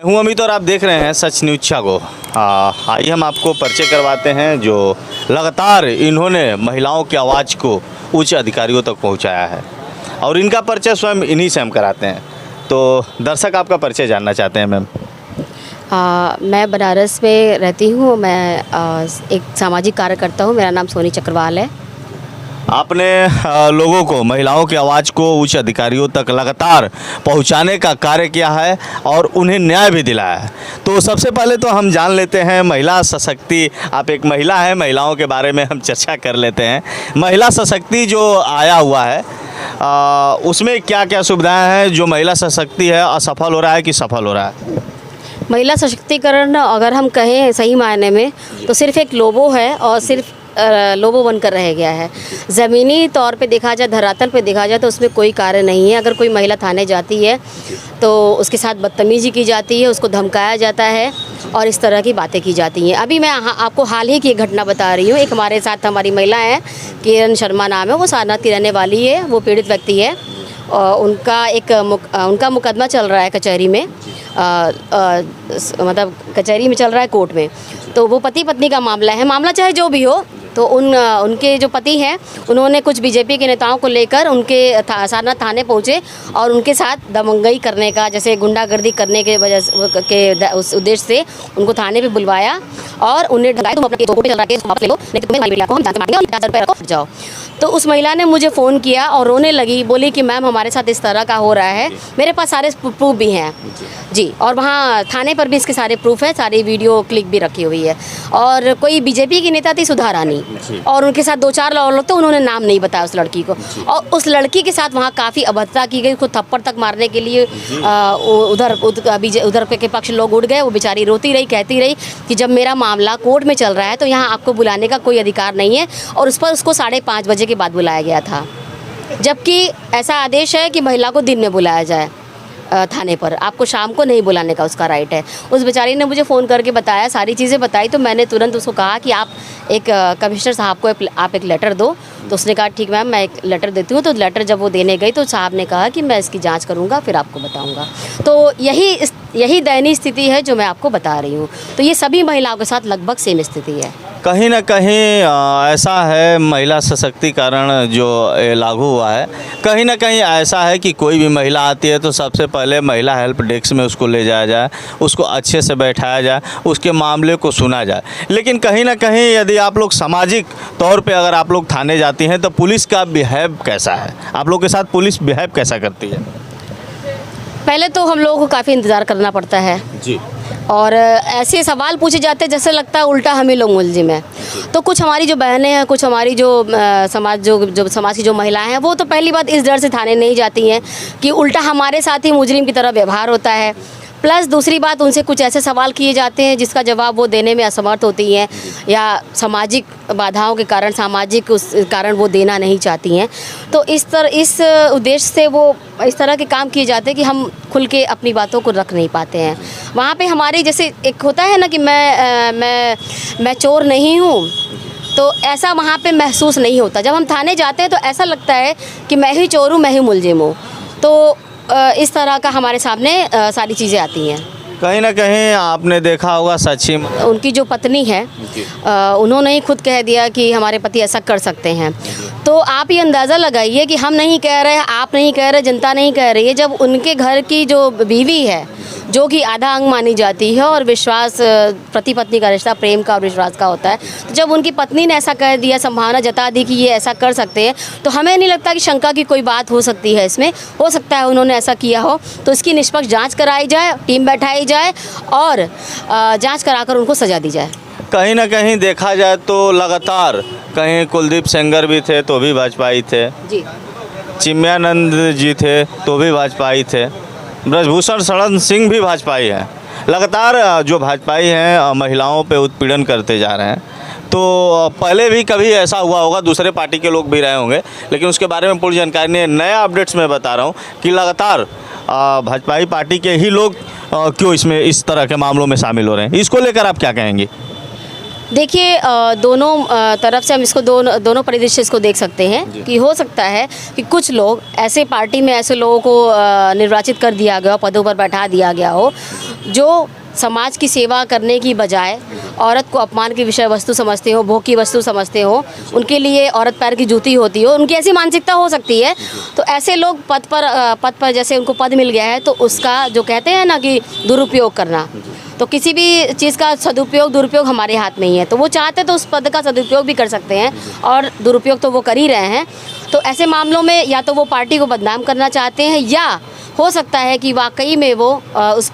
हूँ अमित और आप देख रहे हैं सच न्यूज छागो। आइए हम आपको परिचय करवाते हैं जो लगातार इन्होंने महिलाओं की आवाज़ को उच्च अधिकारियों तक पहुंचाया है और इनका परिचय स्वयं इन्हीं से हम कराते हैं। तो दर्शक आपका परिचय जानना चाहते हैं मैम। मैं बनारस में रहती हूँ। मैं एक सामाजिक कार्यकर्ता हूँ। मेरा नाम सोनी चक्रवाल है। आपने लोगों को, महिलाओं की आवाज़ को उच्च अधिकारियों तक लगातार पहुंचाने का कार्य किया है और उन्हें न्याय भी दिलाया है। तो सबसे पहले तो हम जान लेते हैं महिला सशक्ति, आप एक महिला हैं, महिलाओं के बारे में हम चर्चा कर लेते हैं। महिला सशक्ति जो आया हुआ है उसमें क्या क्या सुविधाएं हैं? जो महिला सशक्ति है असफल हो रहा है कि सफल हो रहा है? महिला सशक्तिकरण अगर हम कहें सही मायने में तो सिर्फ एक लोगो है और सिर्फ लोगो बनकर रह गया है। ज़मीनी तौर पे देखा जाए, धरातल पे देखा जाए तो उसमें कोई कार्य नहीं है। अगर कोई महिला थाने जाती है तो उसके साथ बदतमीजी की जाती है, उसको धमकाया जाता है और इस तरह की बातें की जाती हैं। अभी मैं आपको हाल ही की एक घटना बता रही हूँ। एक हमारे साथ हमारी महिला है, किरण शर्मा नाम है, वो सारनाथ की रहने वाली है, वो पीड़ित व्यक्ति है। उनका मुकदमा चल रहा है कचहरी में, मतलब कचहरी में चल रहा है, कोर्ट में। तो वो पति पत्नी का मामला है। मामला चाहे जो भी हो, तो उनके जो पति हैं उन्होंने कुछ बीजेपी के नेताओं को लेकर उनके सारनाथ थाने पहुँचे और उनके साथ दबंगई करने का, जैसे गुंडागर्दी करने के वजह के उस उद्देश्य से उनको थाने पे बुलवाया और उन्हें ढकाया, तुम अपने केस चल रहा है वापस ले लो, नहीं तो तुम्हें महिला को हम जान मारेंगे और 50,000 रुपये रखो जाओ। तो उस महिला ने मुझे फ़ोन किया और रोने लगी, बोली कि मैम हमारे साथ इस तरह का हो रहा है। मेरे पास सारे प्रूफ भी हैं जी, और वहाँ थाने पर भी इसके सारे प्रूफ है, सारी वीडियो क्लिप भी रखी हुई है। और कोई बीजेपी की नेता थी सुधा रानी, और उनके साथ 2-4 और लोग, तो उन्होंने नाम नहीं बताया उस लड़की को। और उस लड़की के साथ वहाँ काफ़ी अभद्रता की गई, उसको थप्पड़ तक मारने के लिए उधर के पक्ष लोग उड़ गए। वो बेचारी रोती रही, कहती रही कि जब मेरा मामला कोर्ट में चल रहा है तो यहाँ आपको बुलाने का कोई अधिकार नहीं है, और उस पर उसको 5:30 बजे के बाद बुलाया गया था। जबकि ऐसा आदेश है कि महिला को दिन में बुलाया जाए थाने पर, आपको शाम को नहीं बुलाने का उसका राइट है। उस बेचारी ने मुझे फ़ोन करके बताया, सारी चीज़ें बताई, तो मैंने तुरंत उसको कहा कि आप एक कमिश्नर साहब को आप एक लेटर दो। तो उसने कहा ठीक मैम, मैं एक लेटर देती हूँ। तो लेटर जब वो देने गई तो साहब ने कहा कि मैं इसकी जांच करूँगा, फिर आपको बताऊँगा। तो यही दयनीय स्थिति है जो मैं आपको बता रही हूँ। तो ये सभी महिलाओं के साथ लगभग सेम स्थिति है। कहीं ना कहीं ऐसा है, महिला सशक्तिकरण जो लागू हुआ है, कहीं ना कहीं ऐसा है कि कोई भी महिला आती है तो सबसे पहले महिला हेल्प डेस्क में उसको ले जाया जाए, उसको अच्छे से बैठाया जाए, उसके मामले को सुना जाए। लेकिन कहीं ना कहीं यदि आप लोग सामाजिक तौर पे अगर आप लोग थाने जाती हैं तो पुलिस का बिहेव कैसा है? आप लोग के साथ पुलिस बिहेव कैसा करती है? पहले तो हम लोगों को काफ़ी इंतज़ार करना पड़ता है जी, और ऐसे सवाल पूछे जाते हैं जैसे लगता है उल्टा हम ही लोग मुलजिम हैं। तो कुछ हमारी जो बहनें हैं, कुछ हमारी जो समाज की जो महिलाएं हैं, वो तो पहली बात इस डर से थाने नहीं जाती हैं कि उल्टा हमारे साथ ही मुजरिम की तरह व्यवहार होता है। प्लस दूसरी बात, उनसे कुछ ऐसे सवाल किए जाते हैं जिसका जवाब वो देने में असमर्थ होती हैं, या सामाजिक बाधाओं के कारण, सामाजिक उस कारण वो देना नहीं चाहती हैं। तो इस उद्देश्य से वो इस तरह के काम किए जाते हैं कि हम खुल के अपनी बातों को रख नहीं पाते हैं। वहाँ पे हमारी जैसे एक होता है ना कि मैं चोर नहीं हूँ, तो ऐसा वहाँ पे महसूस नहीं होता। जब हम थाने जाते हैं तो ऐसा लगता है कि मैं ही चोर हूँ, मैं ही मुलजिम हूँ। तो इस तरह का हमारे सामने सारी चीज़ें आती हैं। कहीं ना कहीं आपने देखा होगा सच्ची, उनकी जो पत्नी है उन्होंने ही खुद कह दिया कि हमारे पति ऐसा कर सकते हैं। तो आप ये अंदाज़ा लगाइए कि हम नहीं कह रहे, आप नहीं कह रहे, जनता नहीं कह रही है, जब उनके घर की जो बीवी है, जो कि आधा अंग मानी जाती है, और विश्वास, पति पत्नी का रिश्ता प्रेम का और विश्वास का होता है, तो जब उनकी पत्नी ने ऐसा कह दिया, संभावना जता दी कि ये ऐसा कर सकते हैं, तो हमें नहीं लगता कि शंका की कोई बात हो सकती है इसमें। हो सकता है उन्होंने ऐसा किया हो, तो इसकी निष्पक्ष जांच कराई जाए, टीम बैठाई जाए और जांच कराकर उनको सजा दी जाए। कहीं ना कहीं देखा जाए तो लगातार कहीं कुलदीप सेंगर भी थे तो भी भाजपाई थे जी, चिन्मयानंद जी थे तो भी भाजपाई थे, ब्रजभूषण शरण सिंह भी भाजपाई हैं। लगातार जो भाजपाई हैं महिलाओं पे उत्पीड़न करते जा रहे हैं। तो पहले भी कभी ऐसा हुआ होगा, दूसरे पार्टी के लोग भी रहे होंगे, लेकिन उसके बारे में पूरी जानकारी नहीं है। नया अपडेट्स मैं बता रहा हूँ कि लगातार भाजपाई पार्टी के ही लोग क्यों इसमें इस तरह के मामलों में शामिल हो रहे हैं। इसको लेकर आप क्या कहेंगी? देखिए दोनों तरफ से हम इसको दोनों परिदृश्य इसको देख सकते हैं कि हो सकता है कि कुछ लोग ऐसे पार्टी में ऐसे लोगों को निर्वाचित कर दिया गया हो, पदों पर बैठा दिया गया हो, जो समाज की सेवा करने की बजाय औरत को अपमान की विषय वस्तु समझते हो, भोग की वस्तु समझते हो, उनके लिए औरत पैर की जूती होती हो, उनकी ऐसी मानसिकता हो सकती है। तो ऐसे लोग पद पर जैसे उनको पद मिल गया है तो उसका जो कहते हैं ना कि दुरुपयोग करना, तो किसी भी चीज़ का सदुपयोग दुरुपयोग हमारे हाथ में ही है। तो वो चाहते तो उस पद का सदुपयोग भी कर सकते हैं और दुरुपयोग तो वो कर ही रहे हैं। तो ऐसे मामलों में या तो वो पार्टी को बदनाम करना चाहते हैं या हो सकता है कि वाकई में वो उस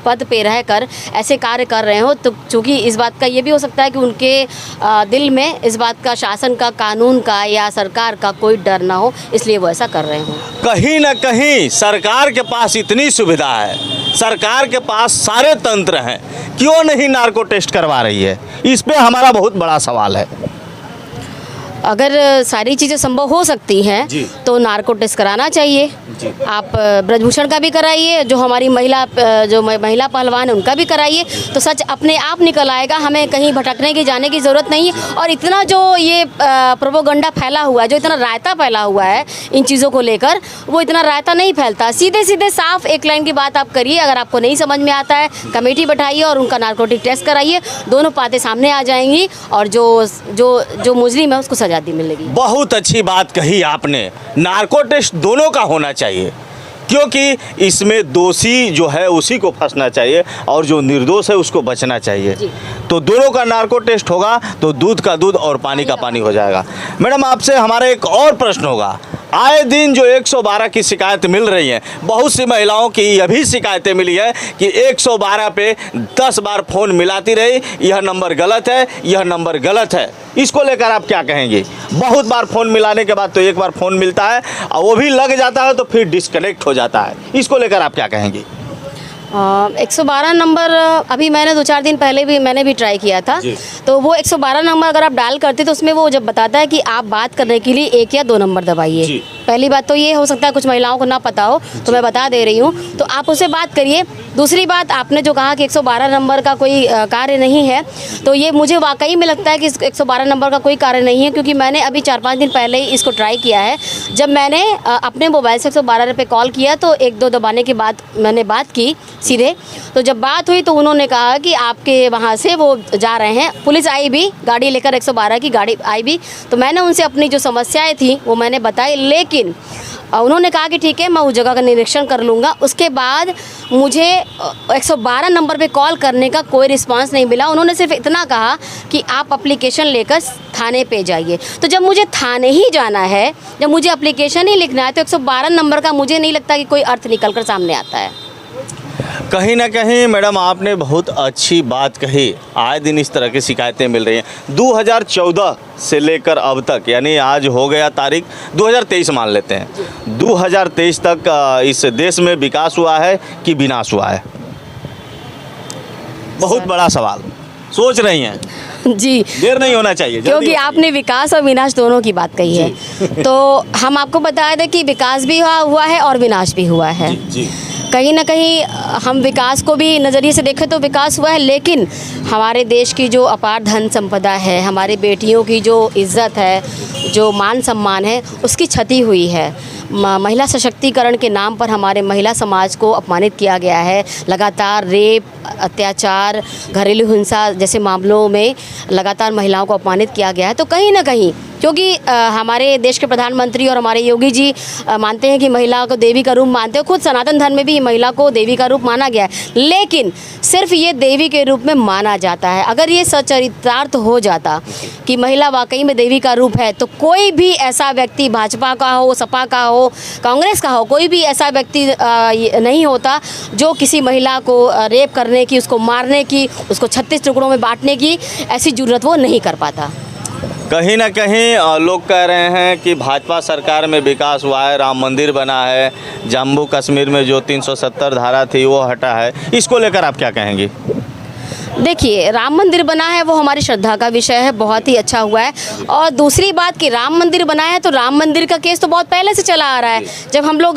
पद पे रहकर ऐसे कार्य कर रहे हो। तो चूँकि इस बात का ये भी हो सकता है कि उनके दिल में इस बात का, शासन का, कानून का या सरकार का कोई डर ना हो, इसलिए वो ऐसा कर रहे हों। कहीं ना कहीं सरकार के पास इतनी सुविधा है, सरकार के पास सारे तंत्र हैं, क्यों नहीं नार्को टेस्ट करवा रही है? इस पे हमारा बहुत बड़ा सवाल है। अगर सारी चीज़ें संभव हो सकती हैं तो नार्को टेस्ट कराना चाहिए। आप ब्रजभूषण का भी कराइए, जो हमारी महिला पहलवान है उनका भी कराइए, तो सच अपने आप निकल आएगा। हमें कहीं भटकने की, जाने की ज़रूरत नहीं है। और इतना जो ये प्रोपोगंडा फैला हुआ है, जो इतना रायता फैला हुआ है इन चीज़ों को लेकर, वो इतना रायता नहीं फैलता। सीधे सीधे साफ एक लाइन की बात आप करिए। अगर आपको नहीं समझ में आता है, कमेटी बैठाइए और उनका नार्कोटिक टेस्ट कराइए, दोनों बातें सामने आ जाएंगी और जो मुजरिम है उसको सजा दी मिलेगी। बहुत अच्छी बात कही आपने, नार्को टेस्ट दोनों का होना चाहिए, क्योंकि इसमें दोषी जो है उसी को फंसना चाहिए और जो निर्दोष है उसको बचना चाहिए। तो दोनों का नार्को टेस्ट होगा तो दूध का दूध और पानी का पानी हो जाएगा। मैडम, आपसे हमारा एक और प्रश्न होगा। आए दिन जो 112 की शिकायत मिल रही है, बहुत सी महिलाओं की यह भी शिकायतें मिली है कि 112 पे 10 बार फ़ोन मिलाती रही, यह नंबर गलत है, यह नंबर गलत है। इसको लेकर आप क्या कहेंगे? बहुत बार फ़ोन मिलाने के बाद तो एक बार फ़ोन मिलता है और वो भी लग जाता है तो फिर डिस्कनेक्ट हो जाता है। इसको लेकर आप क्या कहेंगे? 112 नंबर अभी मैंने 2-4 दिन पहले भी मैंने भी ट्राई किया था। तो वो 112 नंबर अगर आप डायल करते तो उसमें वो जब बताता है कि आप बात करने के लिए 1 या 2 नंबर दबाइए। पहली बात तो ये हो सकता है कुछ महिलाओं को ना पता हो, तो मैं बता दे रही हूँ, तो आप उससे बात करिए। दूसरी बात, आपने जो कहा कि 112 नंबर का कोई कार्य नहीं है, तो ये मुझे वाकई में लगता है कि 112 नंबर का कोई कार्य नहीं है, क्योंकि मैंने अभी 4-5 दिन पहले ही इसको ट्राई किया है। जब मैंने अपने मोबाइल से 112 पे कॉल किया तो 1-2 दबाने के बाद मैंने बात की सीधे। तो जब बात हुई तो उन्होंने कहा कि आपके वहाँ से वो जा रहे हैं, पुलिस आई भी, गाड़ी लेकर 112 की गाड़ी आई भी। तो मैंने उनसे अपनी जो समस्याएं थी वो मैंने बताई, लेकिन उन्होंने कहा कि ठीक है मैं उस जगह का निरीक्षण कर लूँगा। उसके बाद मुझे 112 नंबर पे कॉल करने का कोई रिस्पांस नहीं मिला। उन्होंने सिर्फ इतना कहा कि आप एप्लीकेशन लेकर थाने पे जाइए। तो जब मुझे थाने ही जाना है, जब मुझे एप्लीकेशन ही लिखना है, तो 112 नंबर का मुझे नहीं लगता कि कोई अर्थ निकल कर सामने आता है। कहीं ना कहीं मैडम आपने बहुत अच्छी बात कही। आए दिन इस तरह की शिकायतें मिल रही हैं। 2014 से लेकर अब तक, यानी आज हो गया तारीख 2023 मान लेते हैं, 2023 तक इस देश में विकास हुआ है कि विनाश हुआ है? बहुत बड़ा सवाल सोच रही हैं जी, देर नहीं होना चाहिए, क्योंकि आपने विकास और विनाश दोनों की बात कही है। तो हम आपको बता दें कि विकास भी हुआ है और विनाश भी हुआ है। जी। कहीं ना कहीं हम विकास को भी नज़रिए से देखें तो विकास हुआ है, लेकिन हमारे देश की जो अपार धन संपदा है, हमारी बेटियों की जो इज़्ज़त है, जो मान सम्मान है, उसकी क्षति हुई है। महिला सशक्तिकरण के नाम पर हमारे महिला समाज को अपमानित किया गया है। लगातार रेप, अत्याचार, घरेलू हिंसा जैसे मामलों में लगातार महिलाओं को अपमानित किया गया है। तो कहीं ना कहीं, क्योंकि हमारे देश के प्रधानमंत्री और हमारे योगी जी मानते हैं कि महिला को देवी का रूप मानते हैं, खुद सनातन धर्म में भी महिला को देवी का रूप माना गया है, लेकिन सिर्फ ये देवी के रूप में माना जाता है। अगर ये सचरितार्थ हो जाता कि महिला वाकई में देवी का रूप है, तो कोई भी ऐसा व्यक्ति, भाजपा का हो, सपा का हो, कांग्रेस का हो, कोई भी ऐसा व्यक्ति नहीं होता जो किसी महिला को रेप करने की, उसको मारने की, उसको 36 टुकड़ों में बांटने की ऐसी जुर्रत वो नहीं कर पाता। कहीं ना कहीं लोग कह रहे हैं कि भाजपा सरकार में विकास हुआ है, राम मंदिर बना है, जम्मू कश्मीर में जो 370 धारा थी वो हटा है। इसको लेकर आप क्या कहेंगे? देखिए, राम मंदिर बना है वो हमारी श्रद्धा का विषय है, बहुत ही अच्छा हुआ है। और दूसरी बात कि राम मंदिर बना है तो राम मंदिर का केस तो बहुत पहले से चला आ रहा है। जब हम लोग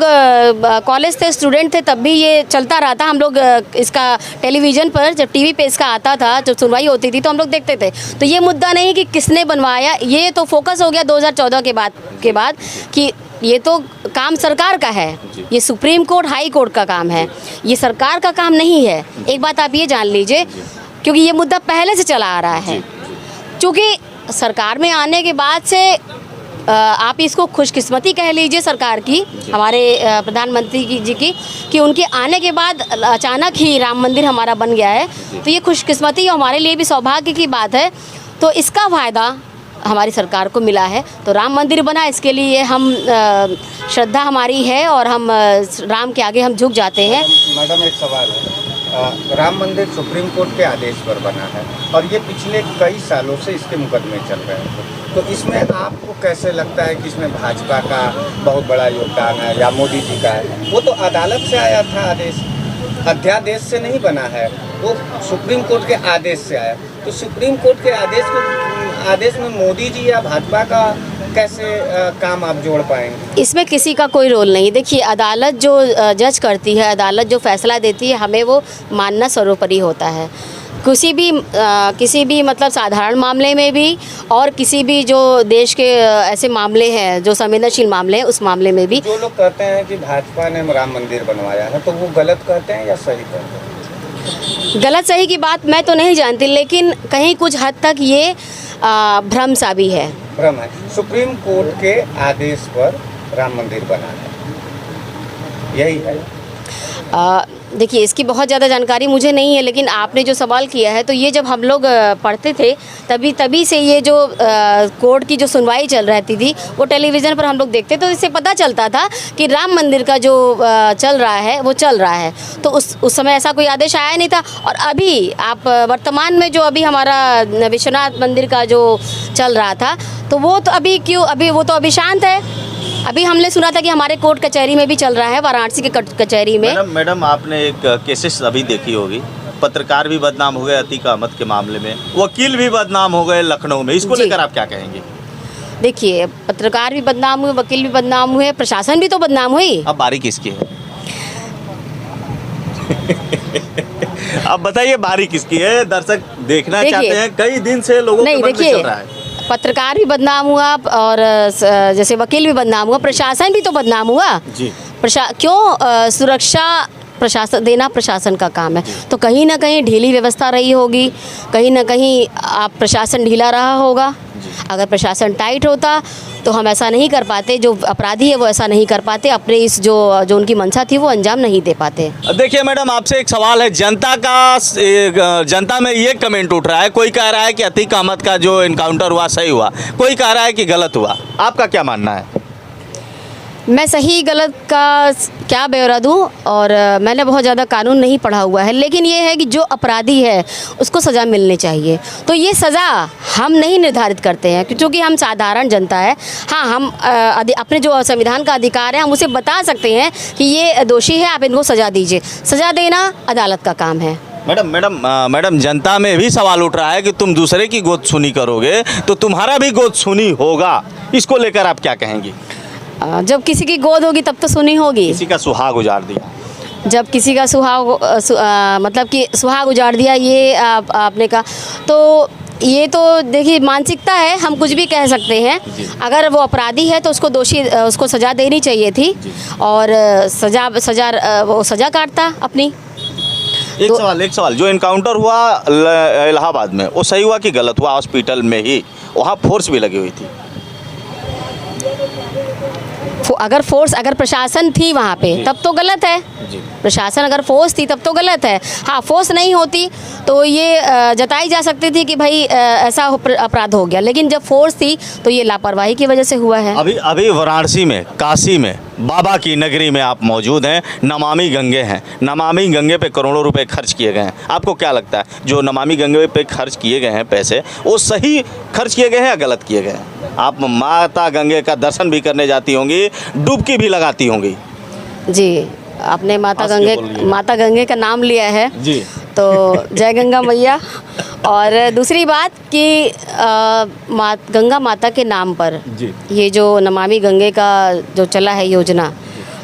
कॉलेज थे, स्टूडेंट थे, तब भी ये चलता रहा था। हम लोग इसका टेलीविज़न पर जब टीवी पे इसका आता था, जब सुनवाई होती थी तो हम लोग देखते थे। तो ये मुद्दा नहीं कि किसने बनवाया, ये तो फोकस हो गया 2014 के बाद कि ये तो काम सरकार का है, ये सुप्रीम कोर्ट हाई कोर्ट का काम है, ये सरकार का काम नहीं है। एक बात आप ये जान लीजिए, क्योंकि ये मुद्दा पहले से चला आ रहा है। क्योंकि सरकार में आने के बाद से आप इसको खुशकिस्मती कह लीजिए सरकार की, हमारे प्रधानमंत्री जी की, कि उनके आने के बाद अचानक ही राम मंदिर हमारा बन गया है। तो ये खुशकिस्मती हमारे लिए भी सौभाग्य की बात है। तो इसका फ़ायदा हमारी सरकार को मिला है। तो राम मंदिर बना, इसके लिए हम श्रद्धा हमारी है और हम राम के आगे हम झुक जाते हैं। मैडम, एक सवाल है। राम मंदिर सुप्रीम कोर्ट के आदेश पर बना है और ये पिछले कई सालों से इसके मुकदमे चल रहे हैं। तो इसमें आपको कैसे लगता है कि इसमें भाजपा का बहुत बड़ा योगदान है या मोदी जी का है? वो तो अदालत से आया था आदेश, अध्यादेश से नहीं बना है, वो सुप्रीम कोर्ट के आदेश से आया। तो सुप्रीम कोर्ट के आदेश में मोदी जी या भाजपा का कैसे काम आप जोड़ पाएंगे? इसमें किसी का कोई रोल नहीं। देखिए, अदालत जो जज करती है, अदालत जो फैसला देती है, हमें वो मानना सर्वोपरि होता है। किसी भी मतलब साधारण मामले में भी और किसी भी जो देश के ऐसे मामले हैं जो संवेदनशील मामले हैं, उस मामले में भी। जो लोग कहते हैं कि भाजपा ने राम मंदिर बनवाया है, तो वो गलत कहते हैं या सही कहते हैं? गलत सही की बात मैं तो नहीं जानती, लेकिन कहीं कुछ हद तक ये भ्रम सा भी है। भ्रम है। सुप्रीम कोर्ट के आदेश पर राम मंदिर बना है, यही है। देखिए, इसकी बहुत ज़्यादा जानकारी मुझे नहीं है, लेकिन आपने जो सवाल किया है, तो ये जब हम लोग पढ़ते थे तभी से ये जो कोर्ट की जो सुनवाई चल रहती थी, वो टेलीविज़न पर हम लोग देखते, तो इससे पता चलता था कि राम मंदिर का जो चल रहा है वो चल रहा है। तो उस समय ऐसा कोई आदेश आया नहीं था। और अभी आप वर्तमान में जो अभी हमारा विश्वनाथ मंदिर का जो चल रहा था, तो वो तो अभी शांत है। अभी हमने सुना था कि हमारे कोर्ट कचहरी में भी चल रहा है, वाराणसी के कचहरी में। मैडम आपने एक केसेस अभी देखी होगी, पत्रकार भी बदनाम हो गए अतीक अहमद के मामले में, वकील भी बदनाम हो गए लखनऊ में, इसको लेकर आप क्या कहेंगे? देखिए, पत्रकार भी बदनाम हुए, वकील भी बदनाम हुए, प्रशासन भी तो बदनाम हुई। अब बारी किसकी है? अब बताइए, बारी किसकी है? दर्शक देखना चाहते हैं, कई दिन से लोगों के मन में चल रहा है। पत्रकार भी बदनाम हुआ और जैसे वकील भी बदनाम हुआ, प्रशासन भी तो बदनाम हुआ जी। क्यों? सुरक्षा प्रशासन का काम है। तो कहीं ना कहीं ढीली व्यवस्था रही होगी, कहीं ना कहीं आप प्रशासन ढीला रहा होगा। अगर प्रशासन टाइट होता तो हम ऐसा नहीं कर पाते, जो अपराधी है वो ऐसा नहीं कर पाते, अपने इस जो उनकी मंशा थी वो अंजाम नहीं दे पाते। देखिए मैडम, आपसे एक सवाल है। जनता में ये कमेंट उठ रहा है, कोई कह रहा है कि अतीक अहमद का जो इनकाउंटर हुआ सही हुआ, कोई कह रहा है कि गलत हुआ। आपका क्या मानना है? मैं सही गलत का क्या ब्यौरा दूं, और मैंने बहुत ज़्यादा कानून नहीं पढ़ा हुआ है, लेकिन ये है कि जो अपराधी है उसको सज़ा मिलनी चाहिए। तो ये सज़ा हम नहीं निर्धारित करते हैं, क्योंकि हम साधारण जनता है। हाँ, हम अपने जो संविधान का अधिकार है, हम उसे बता सकते हैं कि ये दोषी है, आप इनको सज़ा दीजिए। सज़ा देना अदालत का काम है। मैडम जनता में भी सवाल उठ रहा है कि तुम दूसरे की गोद सुनी करोगे तो तुम्हारा भी गोद सुनी होगा, इसको लेकर आप क्या कहेंगी? जब किसी की गोद होगी तब तो सुनी होगी। किसी का सुहाग उजाड़ दिया, जब किसी का मतलब कि सुहाग उजाड़ दिया, ये आपने कहा, तो ये तो देखिए मानसिकता है, हम कुछ भी कह सकते हैं। अगर वो अपराधी है तो उसको सज़ा देनी चाहिए थी, और वो सज़ा काटता अपनी। एक सवाल, जो इनकाउंटर हुआ इलाहाबाद में, वो सही हुआ कि गलत हुआ? हॉस्पिटल में ही, वहाँ फोर्स भी लगी हुई थी। अगर प्रशासन थी वहाँ पे तब तो गलत है। प्रशासन अगर फोर्स थी तब तो गलत है। हाँ, फोर्स नहीं होती तो ये जताई जा सकती थी कि भाई ऐसा अपराध हो गया, लेकिन जब फोर्स थी तो ये लापरवाही की वजह से हुआ है। अभी वाराणसी में, काशी में, बाबा की नगरी में आप मौजूद हैं। नमामि गंगे हैं, नमामि गंगे पे करोड़ों रुपए खर्च किए गए हैं। आपको क्या लगता है, जो नमामि गंगे पे खर्च किए गए हैं पैसे, वो सही खर्च किए गए हैं या गलत किए गए हैं? आप माता गंगे का दर्शन भी करने जाती होंगी, डुबकी भी लगाती होंगी। जी, आपने हंस के बोलिए। माता गंगे का नाम लिया है जी तो जय गंगा मैया। और दूसरी बात कि गंगा माता के नाम पर जी ये जो नमामि गंगे का जो चला है योजना,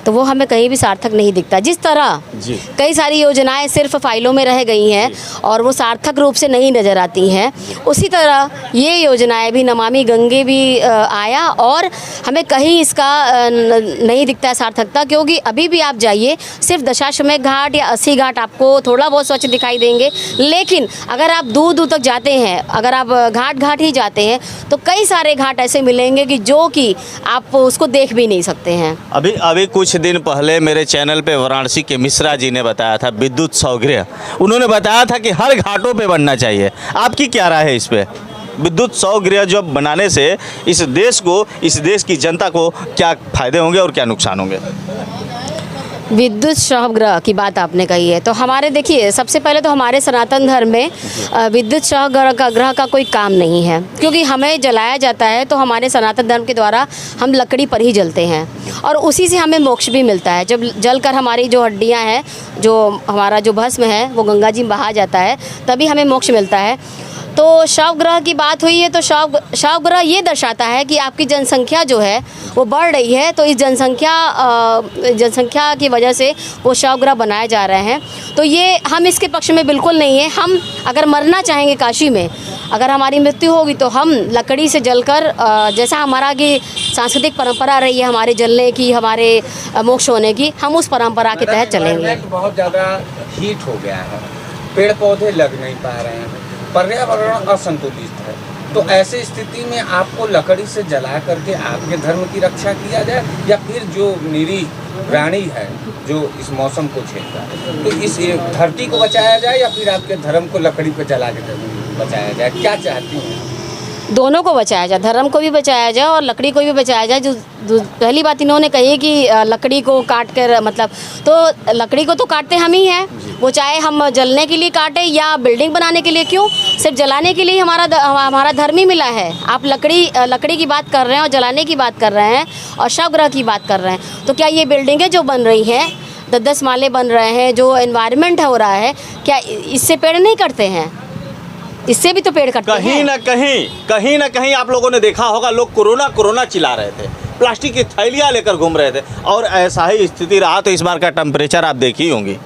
तो वो हमें कहीं भी सार्थक नहीं दिखता। जिस तरह जी कई सारी योजनाएं सिर्फ फाइलों में रह गई हैं और वो सार्थक रूप से नहीं नज़र आती हैं, उसी तरह ये योजनाएं भी नमामि गंगे भी आया और हमें कहीं इसका नहीं दिखता है सार्थकता। क्योंकि अभी भी आप जाइए, सिर्फ दशाश्वमेध घाट या 80 घाट आपको थोड़ा बहुत स्वच्छ दिखाई देंगे, लेकिन अगर आप दूर दूर तक जाते हैं, अगर आप घाट ही जाते हैं, तो कई सारे घाट ऐसे मिलेंगे कि जो कि आप उसको देख भी नहीं सकते हैं। अभी कुछ दिन पहले मेरे चैनल पे वाराणसी के मिश्रा जी ने बताया था विद्युत सौगृह, उन्होंने बताया था कि हर घाटों पे बनना चाहिए। आपकी क्या राय है इस पे? विद्युत सौगृह जो बनाने से इस देश की जनता को क्या फायदे होंगे और क्या नुकसान होंगे? विद्युत शवगृह की बात आपने कही है, तो हमारे देखिए सबसे पहले तो हमारे सनातन धर्म में विद्युत शवगृह का कोई काम नहीं है, क्योंकि हमें जलाया जाता है तो हमारे सनातन धर्म के द्वारा हम लकड़ी पर ही जलते हैं और उसी से हमें मोक्ष भी मिलता है। जब जलकर हमारी जो हड्डियां हैं, जो हमारा जो भस्म है वो गंगा जी में बहा जाता है, तभी हमें मोक्ष मिलता है। तो शवगृह की बात हुई है, तो शवगृह ये दर्शाता है कि आपकी जनसंख्या जो है वो बढ़ रही है, तो इस जनसंख्या की वजह से वो शवगृह बनाए जा रहे हैं। तो ये हम इसके पक्ष में बिल्कुल नहीं है। हम अगर मरना चाहेंगे काशी में, अगर हमारी मृत्यु होगी तो हम लकड़ी से जलकर, जैसा हमारा की सांस्कृतिक परंपरा रही है हमारे जलने की, हमारे मोक्ष होने की, हम उस परंपरा के तहत चलेंगे। बहुत ज़्यादा हीट हो गया है, पेड़ पौधे लग नहीं पा रहे हैं, पर्यावरण असंतुलित है, तो ऐसे स्थिति में आपको लकड़ी से जला करके आपके धर्म की रक्षा किया जाए, या फिर जो निरीह प्राणी है जो इस मौसम को झेलता है, तो इस धरती को बचाया जाए या फिर आपके धर्म को लकड़ी पर जला के बचाया जाए? क्या चाहती हैं? दोनों को बचाया जाए, धर्म को भी बचाया जाए और लकड़ी को भी बचाया जाए। जो पहली बात इन्होंने कही कि लकड़ी को काट कर, मतलब तो लकड़ी को तो काटते हम ही हैं, वो चाहे हम जलने के लिए काटें या बिल्डिंग बनाने के लिए, क्यों सिर्फ जलाने के लिए हमारा धर्म ही मिला है। आप लकड़ी की बात कर रहे हैं और जलाने की बात कर रहे हैं और शवगृह की बात कर रहे हैं, तो क्या ये बिल्डिंगें जो बन रही हैं, 10-10 माले बन रहे हैं, जो एनवायरनमेंट हो रहा है, क्या इससे पेड़ नहीं कटते हैं? इससे भी तो पेड़ कटते हैं। कहीं ना कहीं आप लोगों ने देखा होगा, लोग कोरोना चिल्ला रहे थे, प्लास्टिक की थैलियां लेकर घूम रहे थे, और ऐसा ही स्थिति रहा। तो इस बार का टेम्परेचर आप देखी होंगी,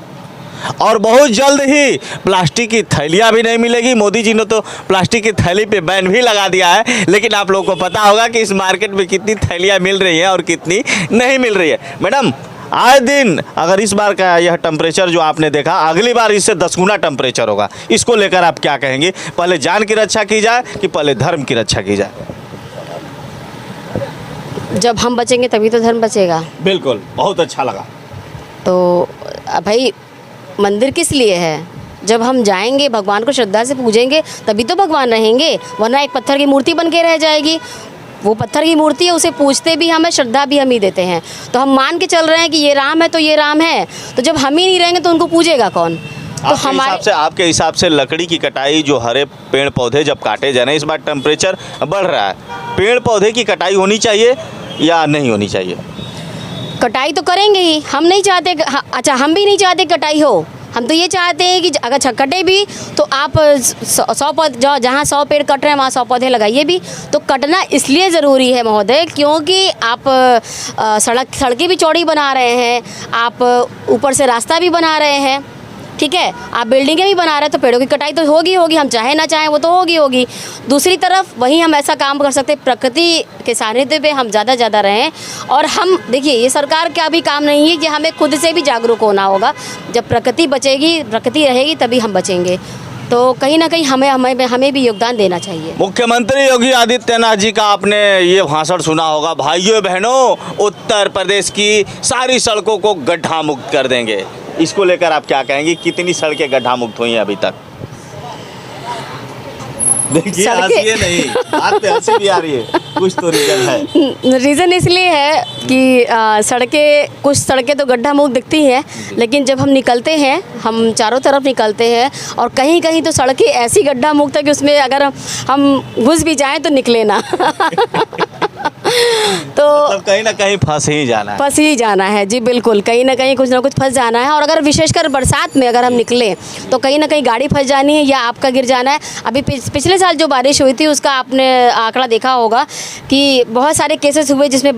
और बहुत जल्द ही प्लास्टिक की थैलियां भी नहीं मिलेगी। मोदी जी ने तो प्लास्टिक की थैली पे बैन भी लगा दिया है, लेकिन आप लोगों को पता होगा कि इस मार्केट में कितनी थैलियां मिल रही हैं और कितनी नहीं मिल रही है। मैडम, आए दिन अगर इस बार का यह टेम्परेचर जो आपने देखा, अगली बार इससे 10 गुना टेम्परेचर होगा, इसको लेकर आप क्या कहेंगे? पहले जान की रक्षा की जाए कि पहले धर्म की रक्षा की जाए? जब हम बचेंगे तभी तो धर्म बचेगा। बिल्कुल, बहुत अच्छा लगा। तो भाई मंदिर किस लिए है? जब हम जाएंगे, भगवान को श्रद्धा से पूजेंगे, तभी तो भगवान रहेंगे, वरना एक पत्थर की मूर्ति बन के रह जाएगी। वो पत्थर की मूर्ति है, उसे पूजते भी हम हैं, श्रद्धा भी हम ही देते हैं। तो हम मान के चल रहे हैं कि ये राम है तो ये राम है, तो जब हम ही नहीं रहेंगे तो उनको पूजेगा कौन? तो आपके हिसाब से लकड़ी की कटाई, जो हरे पेड़ पौधे जब काटे जा रहे हैं, इस बार टेम्परेचर बढ़ रहा है, पेड़ पौधे की कटाई होनी चाहिए या नहीं होनी चाहिए? कटाई तो करेंगे ही, हम नहीं चाहते। अच्छा, हम भी नहीं चाहते कटाई हो, हम तो ये चाहते हैं कि अगर कटे भी तो आप 100 पौधे, जहाँ 100 पेड़ कट रहे हैं वहाँ 100 पौधे लगाइए भी। तो कटना इसलिए ज़रूरी है महोदय, क्योंकि आप सड़कें भी चौड़ी बना रहे हैं, आप ऊपर से रास्ता भी बना रहे हैं, ठीक है, आप बिल्डिंगें भी बना रहे हैं, तो पेड़ों की कटाई तो होगी, हम चाहे ना चाहें वो तो होगी। दूसरी तरफ वहीं हम ऐसा काम कर सकते हैं, प्रकृति के सानिध्य पे हम ज़्यादा रहें। और हम देखिए, ये सरकार का भी काम नहीं है कि हमें खुद से भी जागरूक होना होगा। जब प्रकृति बचेगी, प्रकृति रहेगी, तभी हम बचेंगे। तो कहीं ना कहीं हमें भी योगदान देना चाहिए। मुख्यमंत्री योगी आदित्यनाथ जी का आपने ये भाषण सुना होगा, भाइयों बहनों, उत्तर प्रदेश की सारी सड़कों को गड्ढा मुक्त कर देंगे। इसको लेकर आप क्या कहेंगे? कितनी सड़कें गड्ढा मुक्त हुई हैं अभी तक? देखिए, हंसिए नहीं, बात पे हंसी भी आ रही है, कुछ तो रीजन है। रीज़न इसलिए है कि कुछ सड़कें तो गड्ढा मुक्त दिखती हैं, लेकिन जब हम निकलते हैं, हम चारों तरफ निकलते हैं, और कहीं कहीं तो सड़कें ऐसी गड्ढा मुक्त है कि उसमें अगर हम घुस भी जाएं तो निकले ना। तो मतलब कहीं ना कहीं फंस ही जाना है। फंस ही जाना है जी, बिल्कुल कहीं ना कहीं कुछ ना कुछ फंस जाना है। और अगर विशेषकर बरसात में अगर हम निकले तो कहीं ना कहीं गाड़ी फंस जानी है या आपका गिर जाना है। अभी पिछले साल जो बारिश हुई थी उसका आपने आंकड़ा देखा होगा कि बहुत सारे केसेस हुए जिसमें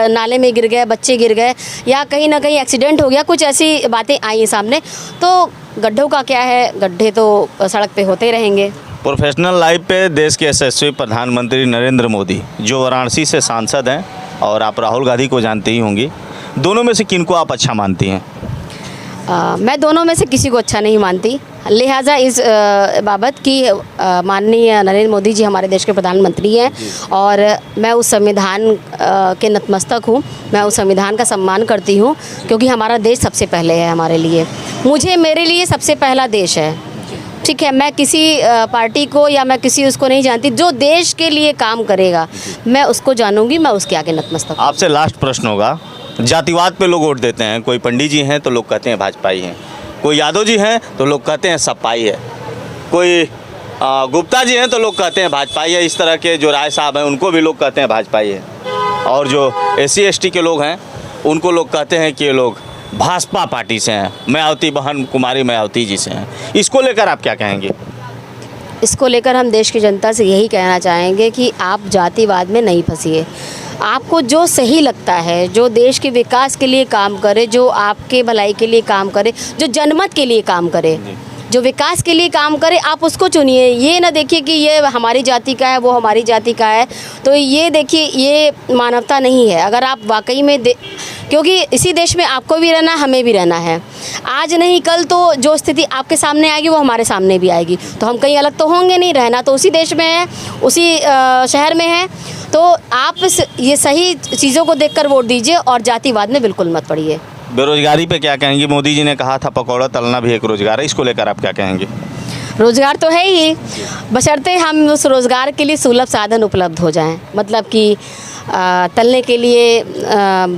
नाले में गिर गए, बच्चे गिर गए या कहीं ना कहीं एक्सीडेंट हो गया, कुछ ऐसी बातें आई हैं सामने। तो गड्ढों का क्या है, गड्ढे तो सड़क पे होते रहेंगे। प्रोफेशनल लाइफ पे देश के यशस्वी प्रधानमंत्री नरेंद्र मोदी जो वाराणसी से सांसद हैं और आप राहुल गांधी को जानती ही होंगी, दोनों में से किनको आप अच्छा मानती हैं? मैं दोनों में से किसी को अच्छा नहीं मानती। लिहाजा इस बाबत कि माननीय नरेंद्र मोदी जी हमारे देश के प्रधानमंत्री हैं और मैं उस संविधान के नतमस्तक हूँ। मैं उस संविधान का सम्मान करती हूँ क्योंकि हमारा देश सबसे पहले है हमारे लिए। मेरे लिए सबसे पहला देश है, ठीक है। मैं किसी पार्टी को या मैं किसी उसको नहीं जानती। जो देश के लिए काम करेगा मैं उसको जानूंगी, मैं उसके आगे नतमस्तक। आपसे लास्ट प्रश्न होगा, जातिवाद पे लोग वोट देते हैं। कोई पंडित जी हैं तो लोग कहते हैं भाजपाई हैं, कोई यादव जी हैं तो लोग कहते हैं सपाई है, कोई गुप्ता जी हैं तो लोग कहते हैं भाजपाई है। इस तरह के जो राय साहब हैं उनको भी लोग कहते हैं भाजपाई है, और जो SC ST के लोग हैं उनको लोग कहते हैं कि ये लोग भाजपा पार्टी से हैं, मायावती बहन कुमारी मायावती जी से हैं। इसको लेकर आप क्या कहेंगे? इसको लेकर हम देश की जनता से यही कहना चाहेंगे कि आप जातिवाद में नहीं फंसिए। आपको जो सही लगता है, जो देश के विकास के लिए काम करे, जो आपके भलाई के लिए काम करे, जो जनमत के लिए काम करे, जो विकास के लिए काम करे, आप उसको चुनिए। ये ना देखिए कि ये हमारी जाति का है, वो हमारी जाति का है। तो ये देखिए, ये मानवता नहीं है। अगर आप वाकई में क्योंकि इसी देश में आपको भी रहना है, हमें भी रहना है। आज नहीं कल तो जो स्थिति आपके सामने आएगी वो हमारे सामने भी आएगी। तो हम कहीं अलग तो होंगे नहीं, रहना तो उसी देश में है, उसी शहर में है। तो आप ये सही चीज़ों को देखकर वोट दीजिए और जातिवाद में बिल्कुल मत पड़िए। बेरोजगारी पे क्या कहेंगे? मोदी जी ने कहा था पकौड़ा तलना भी एक रोजगार है, इसको लेकर आप क्या कहेंगे? रोज़गार तो है ही, बशर्ते हम उस रोज़गार के लिए सुलभ साधन उपलब्ध हो जाएं। मतलब कि तलने के लिए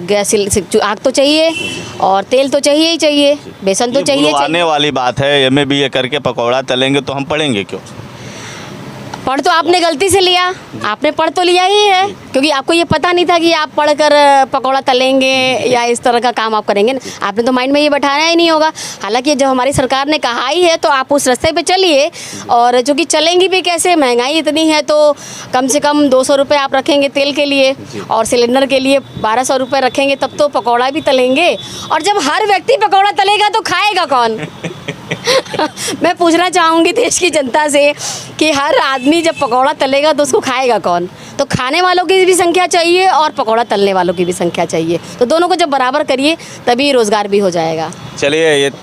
गैस आग तो चाहिए और तेल तो चाहिए ही चाहिए, बेसन तो चाहिए। आने वाली बात है, MA BA करके पकौड़ा तलेंगे तो हम पढ़ेंगे क्यों? पढ़ तो आपने गलती से लिया, आपने पढ़ तो लिया ही है क्योंकि आपको ये पता नहीं था कि आप पढ़कर पकौड़ा तलेंगे या इस तरह का काम आप करेंगे। आपने तो माइंड में ये बैठाया ही नहीं होगा। हालांकि जब हमारी सरकार ने कहा ही है तो आप उस रास्ते पे चलिए। और चूँकि चलेंगी भी कैसे, महंगाई इतनी है तो कम से कम 200 रुपये आप रखेंगे तेल के लिए और सिलेंडर के लिए 1200 रुपये रखेंगे, तब तो पकौड़ा भी तलेंगे। और जब हर व्यक्ति पकौड़ा तलेगा तो खाएगा कौन? मैं पूछना चाहूँगी देश की जनता से कि हर आदमी जब पकौड़ा तलेगा तो उसको खाएगा कौन? तो खाने वालों की भी संख्या चाहिए और पकौड़ा तलने वालों की भी संख्या चाहिए। तो दोनों को जब बराबर करिए तभी रोज़गार भी हो जाएगा। चलिए, ये